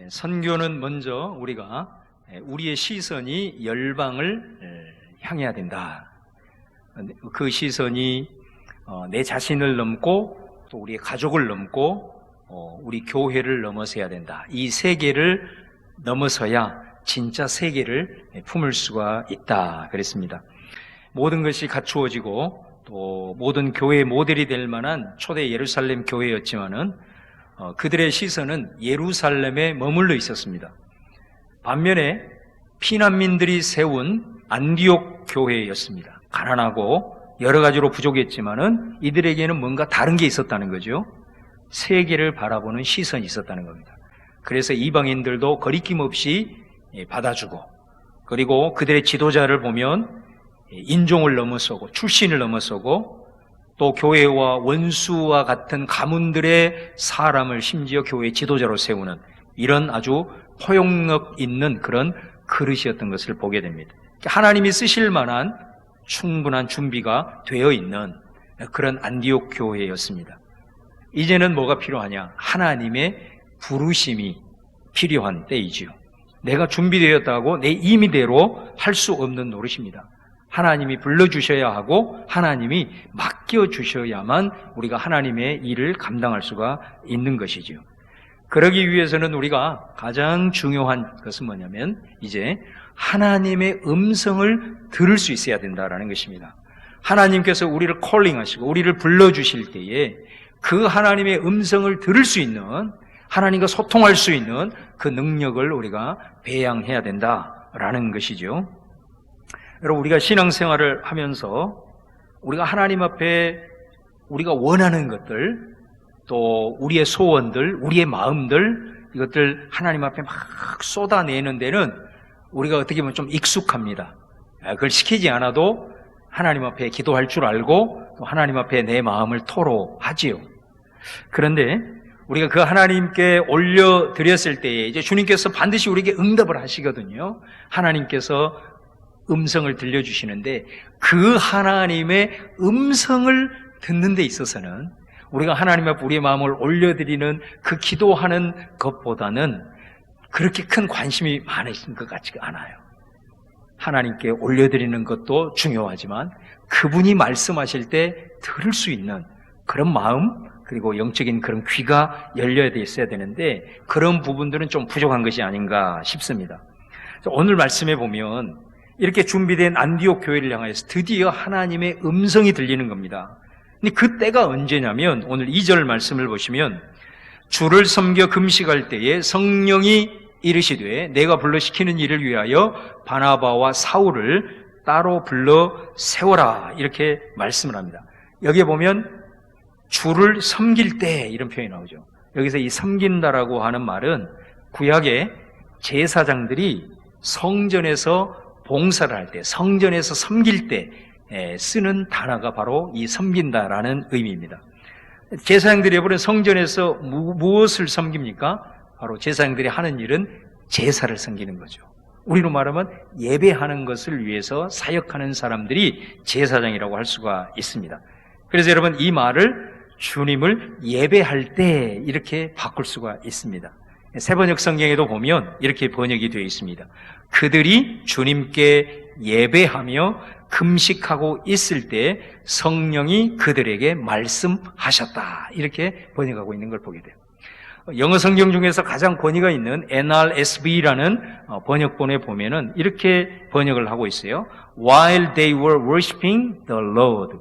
선교는 먼저 우리가 우리의 시선이 열방을 향해야 된다. 그 시선이 내 자신을 넘고 또 우리의 가족을 넘고 우리 교회를 넘어서야 된다. 이 세계를 넘어서야 진짜 세계를 품을 수가 있다 그랬습니다. 모든 것이 갖추어지고 또 모든 교회의 모델이 될 만한 초대 예루살렘 교회였지만은 그들의 시선은 예루살렘에 머물러 있었습니다. 반면에 피난민들이 세운 안디옥 교회였습니다. 가난하고 여러 가지로 부족했지만은 이들에게는 뭔가 다른 게 있었다는 거죠. 세계를 바라보는 시선이 있었다는 겁니다. 그래서 이방인들도 거리낌 없이 받아주고, 그리고 그들의 지도자를 보면 인종을 넘어서고 출신을 넘어서고 또 교회와 원수와 같은 가문들의 사람을 심지어 교회의 지도자로 세우는 이런 아주 포용력 있는 그런 그릇이었던 것을 보게 됩니다. 하나님이 쓰실 만한 충분한 준비가 되어 있는 그런 안디옥 교회였습니다. 이제는 뭐가 필요하냐? 하나님의 부르심이 필요한 때이지요. 내가 준비되었다고 내 임의대로 할 수 없는 노릇입니다. 하나님이 불러주셔야 하고 하나님이 맡겨주셔야만 우리가 하나님의 일을 감당할 수가 있는 것이지요. 그러기 위해서는 우리가 가장 중요한 것은 뭐냐면 이제 하나님의 음성을 들을 수 있어야 된다라는 것입니다. 하나님께서 우리를 콜링하시고 우리를 불러주실 때에 그 하나님의 음성을 들을 수 있는, 하나님과 소통할 수 있는 그 능력을 우리가 배양해야 된다라는 것이죠. 여러분, 우리가 신앙생활을 하면서 우리가 하나님 앞에 우리가 원하는 것들, 또 우리의 소원들, 우리의 마음들, 이것들 하나님 앞에 막 쏟아내는 데는 우리가 어떻게 보면 좀 익숙합니다. 그걸 시키지 않아도 하나님 앞에 기도할 줄 알고 또 하나님 앞에 내 마음을 토로하지요. 그런데 우리가 그 하나님께 올려드렸을 때에 이제 주님께서 반드시 우리에게 응답을 하시거든요. 하나님께서 음성을 들려주시는데 그 하나님의 음성을 듣는 데 있어서는 우리가 하나님 앞에 우리의 마음을 올려드리는 그 기도하는 것보다는 그렇게 큰 관심이 많으신 것 같지가 않아요. 하나님께 올려드리는 것도 중요하지만 그분이 말씀하실 때 들을 수 있는 그런 마음, 그리고 영적인 그런 귀가 열려야 있어야 되는데 그런 부분들은 좀 부족한 것이 아닌가 싶습니다. 오늘 말씀에 보면 이렇게 준비된 안디옥 교회를 향해서 드디어 하나님의 음성이 들리는 겁니다. 근데 그 때가 언제냐면 오늘 2절 말씀을 보시면 주를 섬겨 금식할 때에 성령이 이르시되 내가 불러 시키는 일을 위하여 바나바와 사울을 따로 불러 세워라 이렇게 말씀을 합니다. 여기에 보면 주를 섬길 때 이런 표현이 나오죠. 여기서 이 섬긴다라고 하는 말은 구약의 제사장들이 성전에서 봉사를 할 때, 성전에서 섬길 때 쓰는 단어가 바로 이 섬긴다라는 의미입니다. 제사장들이 여러분 성전에서 무엇을 섬깁니까? 바로 제사장들이 하는 일은 제사를 섬기는 거죠. 우리로 말하면 예배하는 것을 위해서 사역하는 사람들이 제사장이라고 할 수가 있습니다. 그래서 여러분 이 말을 주님을 예배할 때 이렇게 바꿀 수가 있습니다. 세번역 성경에도 보면 이렇게 번역이 되어 있습니다. 그들이 주님께 예배하며 금식하고 있을 때 성령이 그들에게 말씀하셨다 이렇게 번역하고 있는 걸 보게 돼요. 영어 성경 중에서 가장 권위가 있는 NRSV라는 번역본에 보면은 이렇게 번역을 하고 있어요. While they were worshiping the Lord.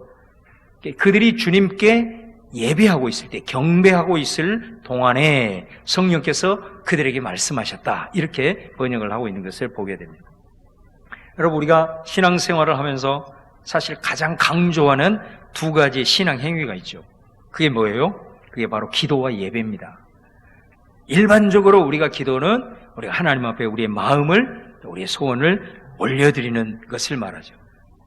그들이 주님께 예배하고 있을 때, 경배하고 있을 동안에 성령께서 그들에게 말씀하셨다. 이렇게 번역을 하고 있는 것을 보게 됩니다. 여러분, 우리가 신앙생활을 하면서 사실 가장 강조하는 두 가지 신앙 행위가 있죠. 그게 뭐예요? 그게 바로 기도와 예배입니다. 일반적으로 우리가 기도는 우리가 하나님 앞에 우리의 마음을, 우리의 소원을 올려드리는 것을 말하죠.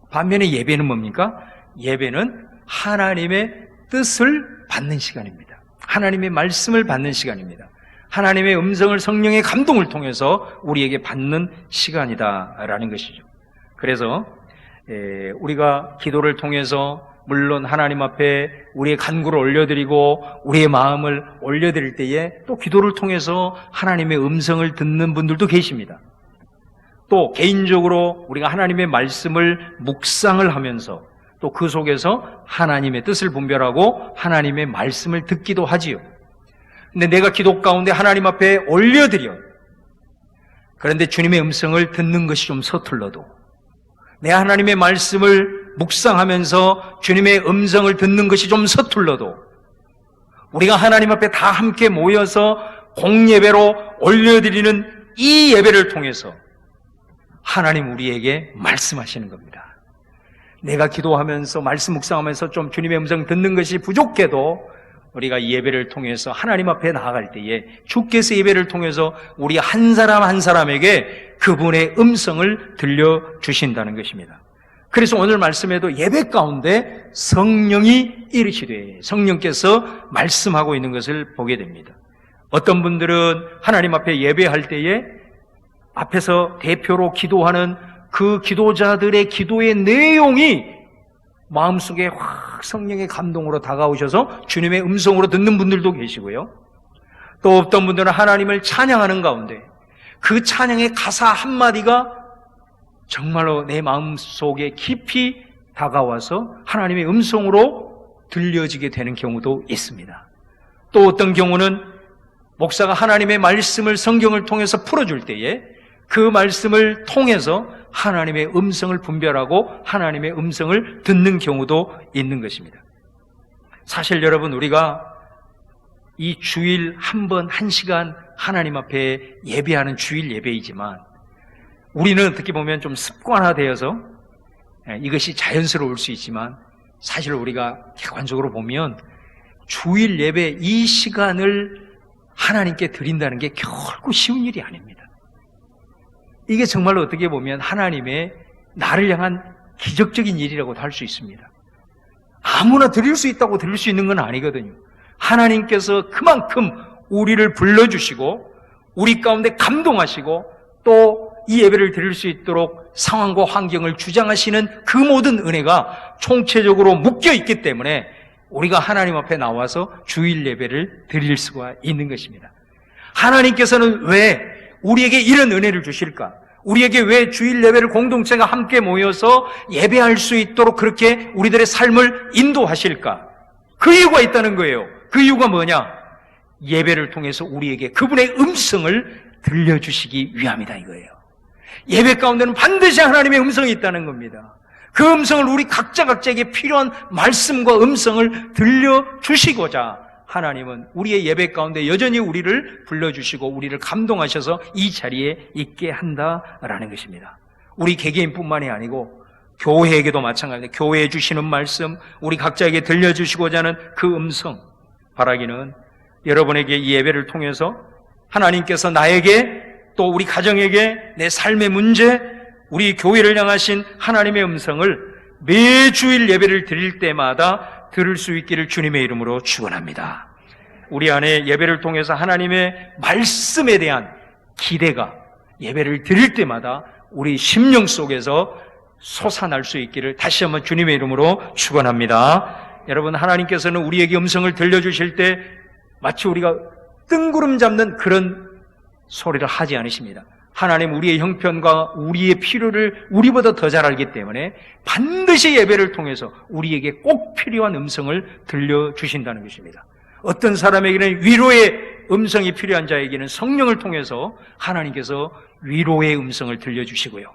반면에 예배는 뭡니까? 예배는 하나님의 뜻을 받는 시간입니다. 하나님의 말씀을 받는 시간입니다. 하나님의 음성을 성령의 감동을 통해서 우리에게 받는 시간이다라는 것이죠. 그래서 우리가 기도를 통해서 물론 하나님 앞에 우리의 간구를 올려드리고 우리의 마음을 올려드릴 때에 또 기도를 통해서 하나님의 음성을 듣는 분들도 계십니다. 또 개인적으로 우리가 하나님의 말씀을 묵상을 하면서 또 그 속에서 하나님의 뜻을 분별하고 하나님의 말씀을 듣기도 하지요. 근데 내가 기도 가운데 하나님 앞에 올려드려, 그런데 주님의 음성을 듣는 것이 좀 서툴러도, 내 하나님의 말씀을 묵상하면서 주님의 음성을 듣는 것이 좀 서툴러도, 우리가 하나님 앞에 다 함께 모여서 공예배로 올려드리는 이 예배를 통해서 하나님 우리에게 말씀하시는 겁니다. 내가 기도하면서 말씀 묵상하면서 좀 주님의 음성 듣는 것이 부족해도 우리가 이 예배를 통해서 하나님 앞에 나아갈 때에 주께서 예배를 통해서 우리 한 사람 한 사람에게 그분의 음성을 들려주신다는 것입니다. 그래서 오늘 말씀에도 예배 가운데 성령이 이르시되, 성령께서 말씀하고 있는 것을 보게 됩니다. 어떤 분들은 하나님 앞에 예배할 때에 앞에서 대표로 기도하는 그 기도자들의 기도의 내용이 마음속에 확 성령의 감동으로 다가오셔서 주님의 음성으로 듣는 분들도 계시고요. 또 어떤 분들은 하나님을 찬양하는 가운데 그 찬양의 가사 한마디가 정말로 내 마음속에 깊이 다가와서 하나님의 음성으로 들려지게 되는 경우도 있습니다. 또 어떤 경우는 목사가 하나님의 말씀을 성경을 통해서 풀어줄 때에 그 말씀을 통해서 하나님의 음성을 분별하고 하나님의 음성을 듣는 경우도 있는 것입니다. 사실 여러분, 우리가 이 주일 한 번, 한 시간 하나님 앞에 예배하는 주일 예배이지만 우리는 어떻게 보면 좀 습관화되어서 이것이 자연스러울 수 있지만 사실 우리가 객관적으로 보면 주일 예배 이 시간을 하나님께 드린다는 게 결코 쉬운 일이 아닙니다. 이게 정말로 어떻게 보면 하나님의 나를 향한 기적적인 일이라고도 할 수 있습니다. 아무나 드릴 수 있다고 드릴 수 있는 건 아니거든요. 하나님께서 그만큼 우리를 불러주시고 우리 가운데 감동하시고 또 이 예배를 드릴 수 있도록 상황과 환경을 주장하시는 그 모든 은혜가 총체적으로 묶여있기 때문에 우리가 하나님 앞에 나와서 주일 예배를 드릴 수가 있는 것입니다. 하나님께서는 왜 우리에게 이런 은혜를 주실까? 우리에게 왜 주일 예배를 공동체가 함께 모여서 예배할 수 있도록 그렇게 우리들의 삶을 인도하실까? 그 이유가 있다는 거예요. 그 이유가 뭐냐? 예배를 통해서 우리에게 그분의 음성을 들려주시기 위함이다 이거예요. 예배 가운데는 반드시 하나님의 음성이 있다는 겁니다. 그 음성을 우리 각자에게 필요한 말씀과 음성을 들려주시고자 하나님은 우리의 예배 가운데 여전히 우리를 불러주시고 우리를 감동하셔서 이 자리에 있게 한다라는 것입니다. 우리 개개인뿐만이 아니고 교회에게도 마찬가지입니다. 교회에 주시는 말씀, 우리 각자에게 들려주시고자 하는 그 음성, 바라기는 여러분에게 이 예배를 통해서 하나님께서 나에게 또 우리 가정에게 내 삶의 문제, 우리 교회를 향하신 하나님의 음성을 매주일 예배를 드릴 때마다 들을 수 있기를 주님의 이름으로 축원합니다. 우리 안에 예배를 통해서 하나님의 말씀에 대한 기대가 예배를 드릴 때마다 우리 심령 속에서 솟아날 수 있기를 다시 한번 주님의 이름으로 축원합니다. 여러분, 하나님께서는 우리에게 음성을 들려주실 때 마치 우리가 뜬구름 잡는 그런 소리를 하지 않으십니다. 하나님 우리의 형편과 우리의 필요를 우리보다 더 잘 알기 때문에 반드시 예배를 통해서 우리에게 꼭 필요한 음성을 들려주신다는 것입니다. 어떤 사람에게는 위로의 음성이 필요한 자에게는 성령을 통해서 하나님께서 위로의 음성을 들려주시고요,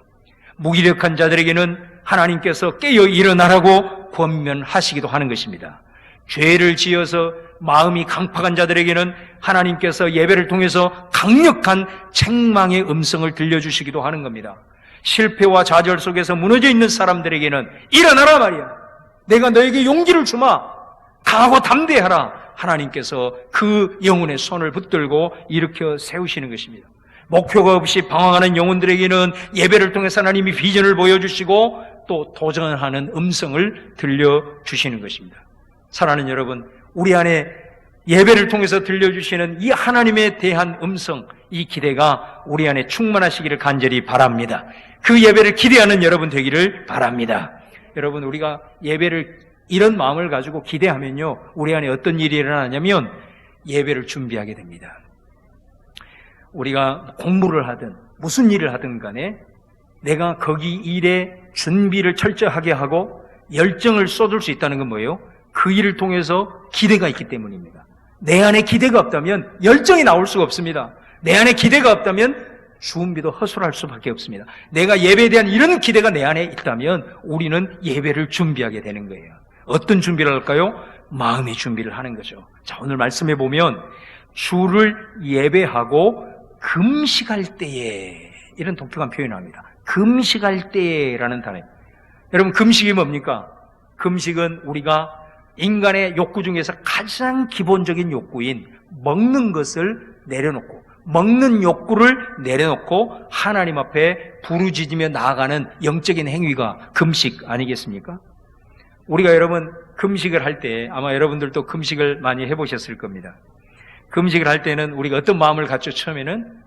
무기력한 자들에게는 하나님께서 깨어 일어나라고 권면하시기도 하는 것입니다. 죄를 지어서 마음이 강팍한 자들에게는 하나님께서 예배를 통해서 강력한 책망의 음성을 들려주시기도 하는 겁니다. 실패와 좌절 속에서 무너져 있는 사람들에게는 일어나라 말이야, 내가 너에게 용기를 주마, 강하고 담대하라, 하나님께서 그 영혼의 손을 붙들고 일으켜 세우시는 것입니다. 목표가 없이 방황하는 영혼들에게는 예배를 통해서 하나님이 비전을 보여주시고 또 도전하는 음성을 들려주시는 것입니다. 사랑하는 여러분, 우리 안에 예배를 통해서 들려주시는 이 하나님에 대한 음성, 이 기대가 우리 안에 충만하시기를 간절히 바랍니다. 그 예배를 기대하는 여러분 되기를 바랍니다. 여러분, 우리가 예배를 이런 마음을 가지고 기대하면요, 우리 안에 어떤 일이 일어나냐면 예배를 준비하게 됩니다. 우리가 공부를 하든 무슨 일을 하든 간에 내가 거기 일에 준비를 철저하게 하고 열정을 쏟을 수 있다는 건 뭐예요? 그 일을 통해서 기대가 있기 때문입니다. 내 안에 기대가 없다면 열정이 나올 수가 없습니다. 내 안에 기대가 없다면 준비도 허술할 수밖에 없습니다. 내가 예배에 대한 이런 기대가 내 안에 있다면 우리는 예배를 준비하게 되는 거예요. 어떤 준비를 할까요? 마음의 준비를 하는 거죠. 자, 오늘 말씀해 보면 주를 예배하고 금식할 때에, 이런 독특한 표현을 합니다. 금식할 때라는 단어예요. 여러분, 금식이 뭡니까? 금식은 우리가 인간의 욕구 중에서 가장 기본적인 욕구인 먹는 것을 내려놓고, 먹는 욕구를 내려놓고 하나님 앞에 부르짖으며 나아가는 영적인 행위가 금식 아니겠습니까? 우리가 여러분 금식을 할 때, 아마 여러분들도 금식을 많이 해보셨을 겁니다. 금식을 할 때는 우리가 어떤 마음을 갖죠? 처음에는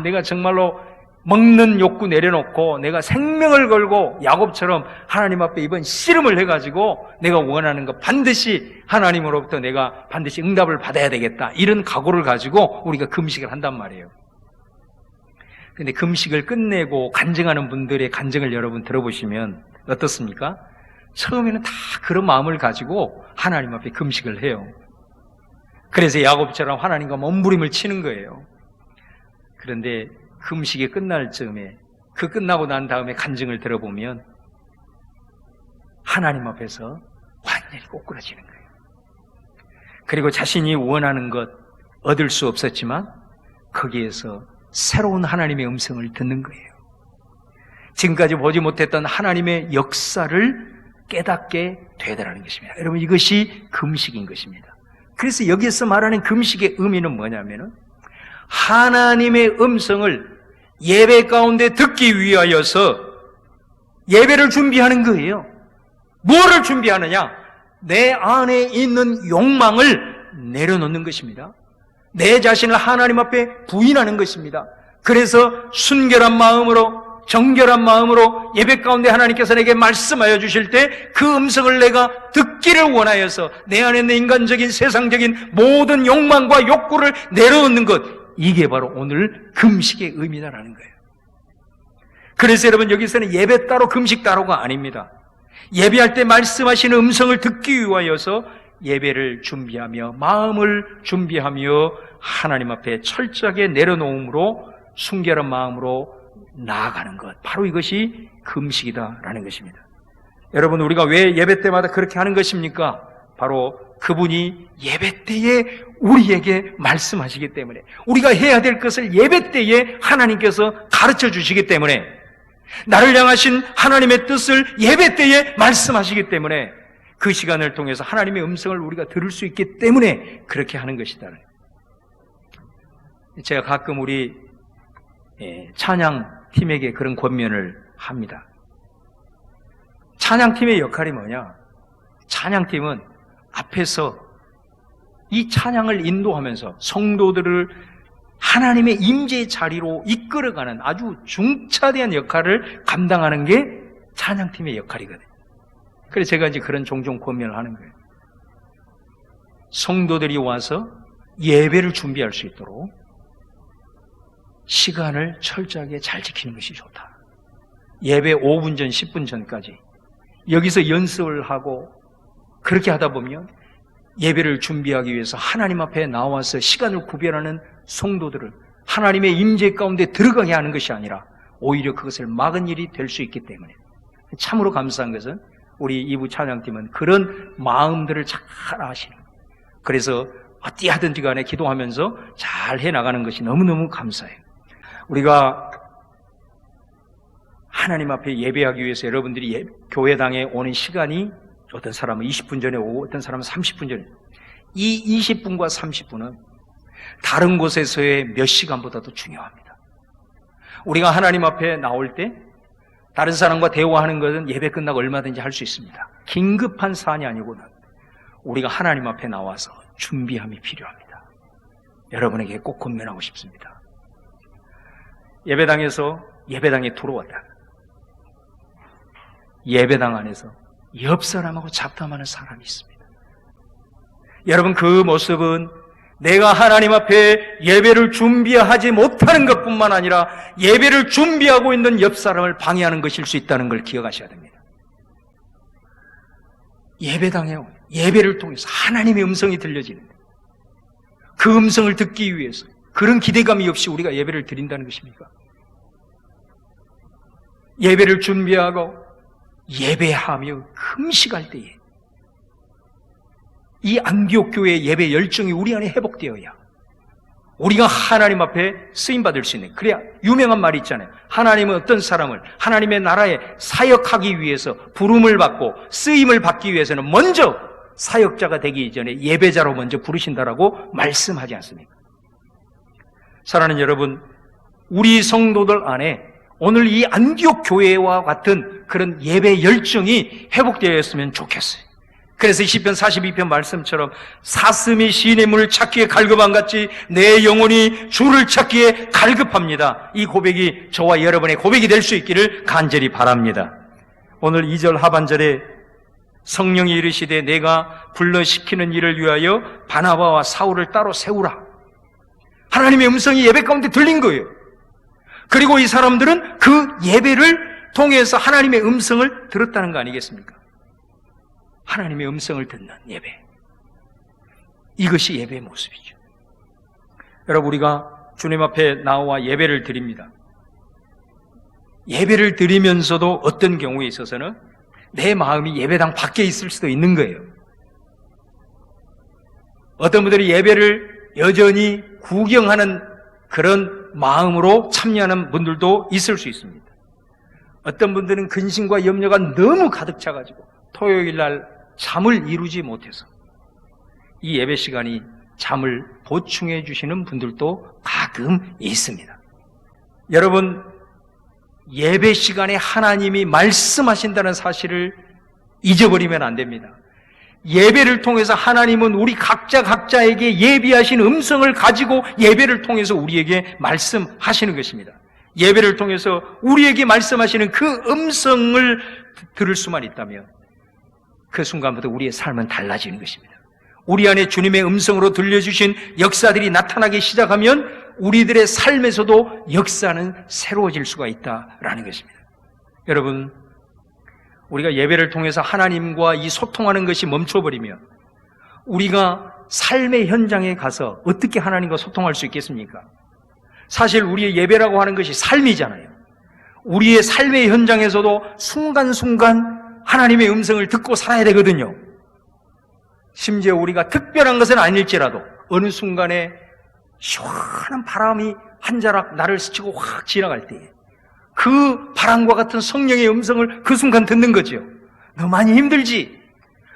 내가 정말로 먹는 욕구 내려놓고 내가 생명을 걸고 야곱처럼 하나님 앞에 이번 씨름을 해가지고 내가 원하는 거 반드시 하나님으로부터 내가 반드시 응답을 받아야 되겠다, 이런 각오를 가지고 우리가 금식을 한단 말이에요. 근데 금식을 끝내고 간증하는 분들의 간증을 여러분 들어보시면 어떻습니까? 처음에는 다 그런 마음을 가지고 하나님 앞에 금식을 해요. 그래서 야곱처럼 하나님과 몸부림을 치는 거예요. 그런데 금식이 끝날 즈음에, 그 끝나고 난 다음에 간증을 들어보면 하나님 앞에서 완전히 꼬꾸라지는 거예요. 그리고 자신이 원하는 것 얻을 수 없었지만 거기에서 새로운 하나님의 음성을 듣는 거예요. 지금까지 보지 못했던 하나님의 역사를 깨닫게 되더라는 것입니다. 여러분, 이것이 금식인 것입니다. 그래서 여기에서 말하는 금식의 의미는 뭐냐면은 하나님의 음성을 예배 가운데 듣기 위하여서 예배를 준비하는 거예요. 뭐를 준비하느냐? 내 안에 있는 욕망을 내려놓는 것입니다. 내 자신을 하나님 앞에 부인하는 것입니다. 그래서 순결한 마음으로, 정결한 마음으로 예배 가운데 하나님께서 내게 말씀하여 주실 때 그 음성을 내가 듣기를 원하여서 내 안에 있는 인간적인 세상적인 모든 욕망과 욕구를 내려놓는 것, 이게 바로 오늘 금식의 의미다라는 거예요. 그래서 여러분, 여기서는 예배 따로 금식 따로가 아닙니다. 예배할 때 말씀하시는 음성을 듣기 위하여서 예배를 준비하며 마음을 준비하며 하나님 앞에 철저하게 내려놓음으로 순결한 마음으로 나아가는 것, 바로 이것이 금식이다라는 것입니다. 여러분, 우리가 왜 예배 때마다 그렇게 하는 것입니까? 바로 그분이 예배 때에 우리에게 말씀하시기 때문에, 우리가 해야 될 것을 예배 때에 하나님께서 가르쳐 주시기 때문에, 나를 향하신 하나님의 뜻을 예배 때에 말씀하시기 때문에, 그 시간을 통해서 하나님의 음성을 우리가 들을 수 있기 때문에 그렇게 하는 것이다. 제가 가끔 우리 찬양팀에게 그런 권면을 합니다. 찬양팀의 역할이 뭐냐? 찬양팀은 앞에서 이 찬양을 인도하면서 성도들을 하나님의 임재의 자리로 이끌어가는 아주 중차대한 역할을 감당하는 게 찬양팀의 역할이거든요. 그래서 제가 이제 그런 종종 권면을 하는 거예요. 성도들이 와서 예배를 준비할 수 있도록 시간을 철저하게 잘 지키는 것이 좋다. 예배 5분 전, 10분 전까지 여기서 연습을 하고 그렇게 하다 보면 예배를 준비하기 위해서 하나님 앞에 나와서 시간을 구별하는 성도들을 하나님의 임재 가운데 들어가게 하는 것이 아니라 오히려 그것을 막은 일이 될 수 있기 때문에, 참으로 감사한 것은 우리 2부 찬양팀은 그런 마음들을 잘 아시는 거예요. 그래서 어디 하든지 간에 기도하면서 잘 해나가는 것이 너무너무 감사해요. 우리가 하나님 앞에 예배하기 위해서 여러분들이 교회당에 오는 시간이, 어떤 사람은 20분 전에 오고 어떤 사람은 30분 전에, 이 20분과 30분은 다른 곳에서의 몇 시간보다도 중요합니다. 우리가 하나님 앞에 나올 때 다른 사람과 대화하는 것은 예배 끝나고 얼마든지 할 수 있습니다. 긴급한 사안이 아니고는 우리가 하나님 앞에 나와서 준비함이 필요합니다. 여러분에게 꼭 권면하고 싶습니다. 예배당에서 예배당에 들어왔다. 예배당 안에서 옆 사람하고 잡담하는 사람이 있습니다. 여러분, 그 모습은 내가 하나님 앞에 예배를 준비하지 못하는 것뿐만 아니라 예배를 준비하고 있는 옆 사람을 방해하는 것일 수 있다는 걸 기억하셔야 됩니다. 예배당에요, 예배를 통해서 하나님의 음성이 들려지는데 그 음성을 듣기 위해서 그런 기대감이 없이 우리가 예배를 드린다는 것입니까? 예배를 준비하고 예배하며 금식할 때에 이 안디옥 교회의 예배 열정이 우리 안에 회복되어야 우리가 하나님 앞에 쓰임받을 수 있는, 그래야 유명한 말이 있잖아요. 하나님은 어떤 사람을 하나님의 나라에 사역하기 위해서 부름을 받고 쓰임을 받기 위해서는 먼저 사역자가 되기 이전에 예배자로 먼저 부르신다라고 말씀하지 않습니까? 사랑하는 여러분, 우리 성도들 안에 오늘 이 안디옥 교회와 같은 그런 예배 열정이 회복되어 있으면 좋겠어요. 그래서 시편 42편 말씀처럼 사슴이 시내 문을 찾기에 갈급한같이 내 영혼이 주를 찾기에 갈급합니다. 이 고백이 저와 여러분의 고백이 될 수 있기를 간절히 바랍니다. 오늘 2절 하반절에 성령이 이르시되 내가 불러시키는 일을 위하여 바나바와 사울을 따로 세우라. 하나님의 음성이 예배 가운데 들린 거예요. 그리고 이 사람들은 그 예배를 통해서 하나님의 음성을 들었다는 거 아니겠습니까? 하나님의 음성을 듣는 예배, 이것이 예배의 모습이죠. 여러분, 우리가 주님 앞에 나와 예배를 드립니다. 예배를 드리면서도 어떤 경우에 있어서는 내 마음이 예배당 밖에 있을 수도 있는 거예요. 어떤 분들이 예배를 여전히 구경하는 그런 마음으로 참여하는 분들도 있을 수 있습니다. 어떤 분들은 근심과 염려가 너무 가득 차가지고 토요일 날 잠을 이루지 못해서 이 예배 시간이 잠을 보충해 주시는 분들도 가끔 있습니다. 여러분, 예배 시간에 하나님이 말씀하신다는 사실을 잊어버리면 안 됩니다. 예배를 통해서 하나님은 우리 각자에게 예비하신 음성을 가지고 예배를 통해서 우리에게 말씀하시는 것입니다. 예배를 통해서 우리에게 말씀하시는 그 음성을 들을 수만 있다면 그 순간부터 우리의 삶은 달라지는 것입니다. 우리 안에 주님의 음성으로 들려주신 역사들이 나타나기 시작하면 우리들의 삶에서도 역사는 새로워질 수가 있다라는 것입니다. 여러분, 우리가 예배를 통해서 하나님과 이 소통하는 것이 멈춰버리면 우리가 삶의 현장에 가서 어떻게 하나님과 소통할 수 있겠습니까? 사실 우리의 예배라고 하는 것이 삶이잖아요. 우리의 삶의 현장에서도 순간순간 하나님의 음성을 듣고 살아야 되거든요. 심지어 우리가 특별한 것은 아닐지라도 어느 순간에 시원한 바람이 한 자락 나를 스치고 확 지나갈 때에 그 바람과 같은 성령의 음성을 그 순간 듣는 거죠. 너 많이 힘들지?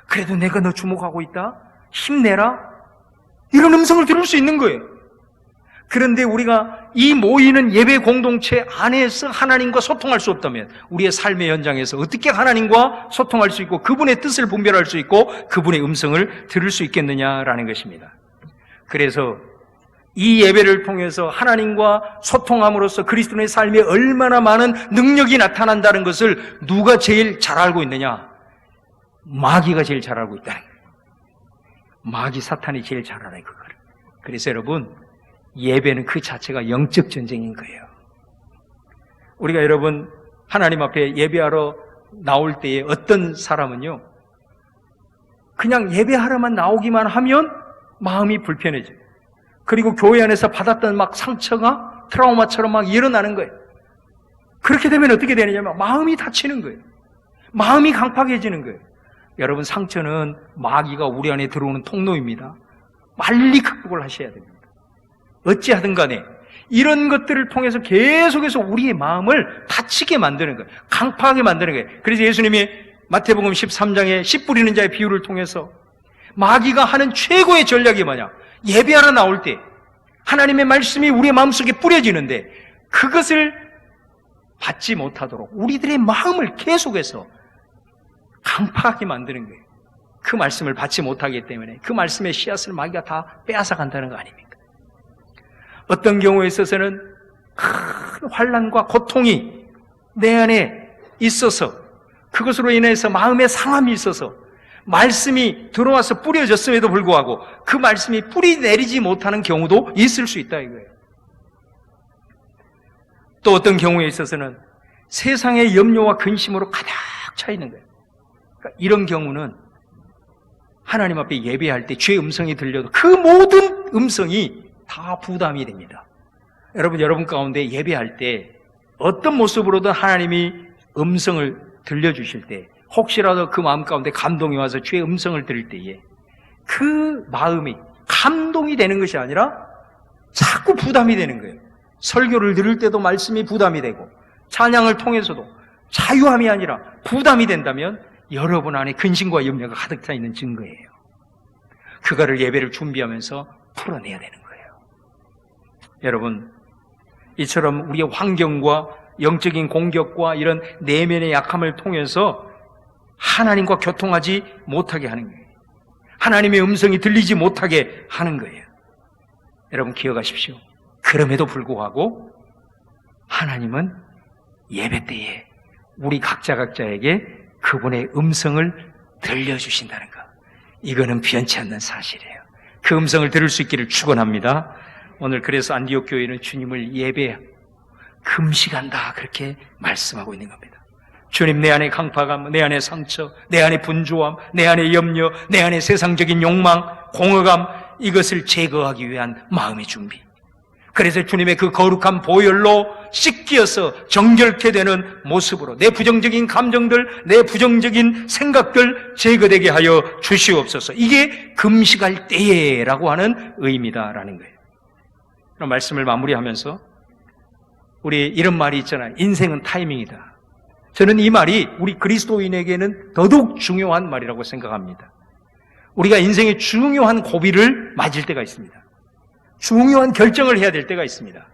그래도 내가 너 주목하고 있다? 힘내라? 이런 음성을 들을 수 있는 거예요. 그런데 우리가 이 모이는 예배 공동체 안에서 하나님과 소통할 수 없다면 우리의 삶의 현장에서 어떻게 하나님과 소통할 수 있고 그분의 뜻을 분별할 수 있고 그분의 음성을 들을 수 있겠느냐라는 것입니다. 그래서 이 예배를 통해서 하나님과 소통함으로써 그리스도의 삶에 얼마나 많은 능력이 나타난다는 것을 누가 제일 잘 알고 있느냐? 마귀가 제일 잘 알고 있다는 거예요. 마귀 사탄이 제일 잘 알아요, 그거를. 그래서 여러분, 예배는 그 자체가 영적 전쟁인 거예요. 우리가 여러분 하나님 앞에 예배하러 나올 때에 어떤 사람은요, 그냥 예배하러만 나오기만 하면 마음이 불편해져요. 그리고 교회 안에서 받았던 막 상처가 트라우마처럼 막 일어나는 거예요. 그렇게 되면 어떻게 되느냐면 마음이 다치는 거예요. 마음이 강팍해지는 거예요. 여러분, 상처는 마귀가 우리 안에 들어오는 통로입니다. 빨리 극복을 하셔야 됩니다. 어찌하든 간에 이런 것들을 통해서 계속해서 우리의 마음을 다치게 만드는 거예요. 강팍하게 만드는 거예요. 그래서 예수님이 마태복음 13장에 씨 뿌리는 자의 비유를 통해서 마귀가 하는 최고의 전략이 뭐냐? 예배하러 나올 때 하나님의 말씀이 우리의 마음속에 뿌려지는데 그것을 받지 못하도록 우리들의 마음을 계속해서 강팍하게 만드는 거예요. 그 말씀을 받지 못하기 때문에 그 말씀의 씨앗을 마귀가 다 빼앗아 간다는 거 아닙니까? 어떤 경우에 있어서는 큰 환난과 고통이 내 안에 있어서 그것으로 인해서 마음에 상함이 있어서 말씀이 들어와서 뿌려졌음에도 불구하고 그 말씀이 뿌리 내리지 못하는 경우도 있을 수 있다 이거예요. 또 어떤 경우에 있어서는 세상의 염려와 근심으로 가득 차 있는 거예요. 그러니까 이런 경우는 하나님 앞에 예배할 때 주의 음성이 들려도 그 모든 음성이 다 부담이 됩니다. 여러분 가운데 예배할 때 어떤 모습으로든 하나님이 음성을 들려주실 때 혹시라도 그 마음 가운데 감동이 와서 주의 음성을 들을 때에 그 마음이 감동이 되는 것이 아니라 자꾸 부담이 되는 거예요. 설교를 들을 때도 말씀이 부담이 되고 찬양을 통해서도 자유함이 아니라 부담이 된다면 여러분 안에 근심과 염려가 가득 차 있는 증거예요. 그거를 예배를 준비하면서 풀어내야 되는 거예요. 여러분, 이처럼 우리의 환경과 영적인 공격과 이런 내면의 약함을 통해서 하나님과 교통하지 못하게 하는 거예요. 하나님의 음성이 들리지 못하게 하는 거예요. 여러분 기억하십시오. 그럼에도 불구하고 하나님은 예배 때에 우리 각자에게 그분의 음성을 들려주신다는 것. 이거는 변치 않는 사실이에요. 그 음성을 들을 수 있기를 축원합니다. 오늘 그래서 안디옥 교회는 주님을 예배하고 금식한다 그렇게 말씀하고 있는 겁니다. 주님, 내 안에 강팍함, 내 안에 상처, 내 안에 분주함, 내 안에 염려, 내 안에 세상적인 욕망, 공허감, 이것을 제거하기 위한 마음의 준비. 그래서 주님의 그 거룩한 보혈로 씻기어서 정결케 되는 모습으로 내 부정적인 감정들, 내 부정적인 생각들 제거되게 하여 주시옵소서. 이게 금식할 때라고 하는 의미다라는 거예요. 그런 말씀을 마무리하면서 우리 이런 말이 있잖아요. 인생은 타이밍이다. 저는 이 말이 우리 그리스도인에게는 더더욱 중요한 말이라고 생각합니다. 우리가 인생의 중요한 고비를 맞을 때가 있습니다. 중요한 결정을 해야 될 때가 있습니다.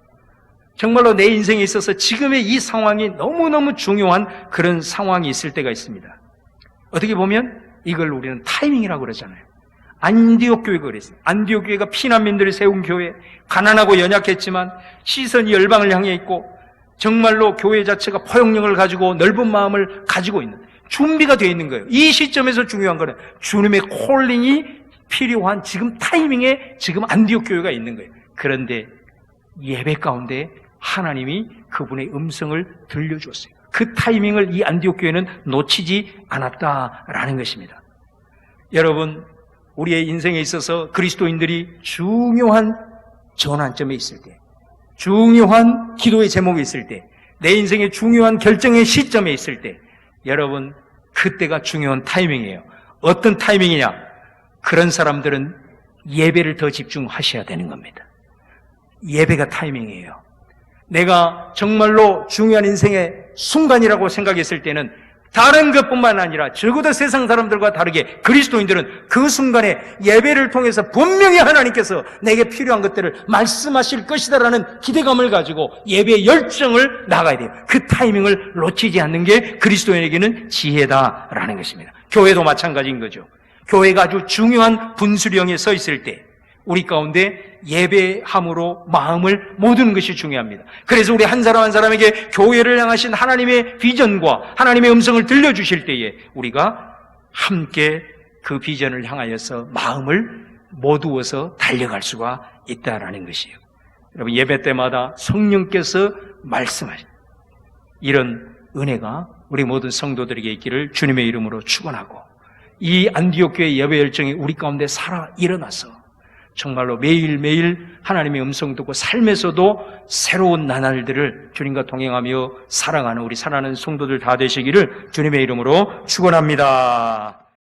정말로 내 인생에 있어서 지금의 이 상황이 너무너무 중요한 그런 상황이 있을 때가 있습니다. 어떻게 보면 이걸 우리는 타이밍이라고 그러잖아요. 안디옥 교회가 그랬어요. 안디옥 교회가 피난민들을 세운 교회, 가난하고 연약했지만 시선이 열방을 향해 있고 정말로 교회 자체가 포용력을 가지고 넓은 마음을 가지고 있는 준비가 되어 있는 거예요. 이 시점에서 중요한 거는 주님의 콜링이 필요한 지금 타이밍에 지금 안디옥 교회가 있는 거예요. 그런데 예배 가운데 하나님이 그분의 음성을 들려주었어요. 그 타이밍을 이 안디옥 교회는 놓치지 않았다라는 것입니다. 여러분, 우리의 인생에 있어서 그리스도인들이 중요한 전환점에 있을 때, 중요한 기도의 제목이 있을 때, 내 인생의 중요한 결정의 시점에 있을 때, 여러분, 그때가 중요한 타이밍이에요. 어떤 타이밍이냐? 그런 사람들은 예배를 더 집중하셔야 되는 겁니다. 예배가 타이밍이에요. 내가 정말로 중요한 인생의 순간이라고 생각했을 때는 다른 것뿐만 아니라 적어도 세상 사람들과 다르게 그리스도인들은 그 순간에 예배를 통해서 분명히 하나님께서 내게 필요한 것들을 말씀하실 것이다라는 기대감을 가지고 예배의 열정을 나가야 돼요. 그 타이밍을 놓치지 않는 게 그리스도인에게는 지혜다라는 것입니다. 교회도 마찬가지인 거죠. 교회가 아주 중요한 분수령에 서 있을 때 우리 가운데 예배함으로 마음을 모든 것이 중요합니다. 그래서 우리 한 사람 한 사람에게 교회를 향하신 하나님의 비전과 하나님의 음성을 들려주실 때에 우리가 함께 그 비전을 향하여서 마음을 모두어서 달려갈 수가 있다라는 것이에요. 여러분, 예배 때마다 성령께서 말씀하신 이런 은혜가 우리 모든 성도들에게 있기를 주님의 이름으로 축원하고, 이 안디옥 교회 예배 열정이 우리 가운데 살아 일어나서 정말로 매일매일 하나님의 음성 듣고 삶에서도 새로운 나날들을 주님과 동행하며 사랑하는 우리 사랑하는 성도들 다 되시기를 주님의 이름으로 축원합니다.